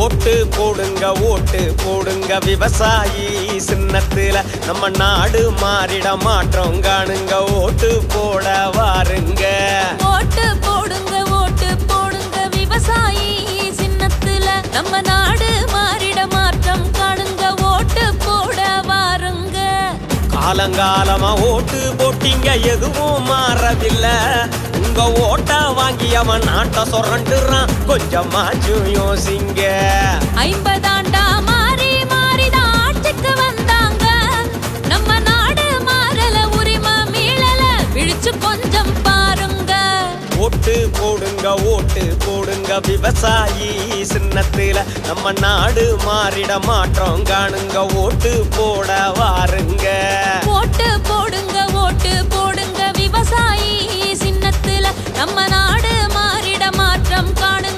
ஓட்டு போடுங்க விவசாயி சின்னத்துல நம்ம நாடு மாறிட மாற்றம் காணுங்க. ஓட்டு போட வாருங்க. ஓட்டு போடுங்க விவசாயி சின்னத்துல நம்ம நாடு மாறிட மாற்றம் காணுங்க. ஓட்டு போட வாருங்க. காலங்காலமா ஓட்டு போட்டீங்க, எதுவும் மாறவில்லை. உங்க ஓட்ட வாங்கி அவன் நாட்டை சொரண்டுறான், கொஞ்சமாச்சும் யோசிங்க. 50 ஆண்டா மாறிதான் ஆட்சிக்கு வந்தாங்க. நம்ம நாடு மாறல, உரிமை மீளல, விழிச்சு கொஞ்சம் பாருங்க. ஓட்டு போடுங்க விவசாயி சின்னத்துல நம்ம நாடு மாறிட மாற்றம் காணுங்க. ஓட்டு போட வாருங்க. ஓட்டு போடுங்க விவசாயி சின்னத்துல நம்ம நாடு மாறிட மாற்றம் காணுங்க.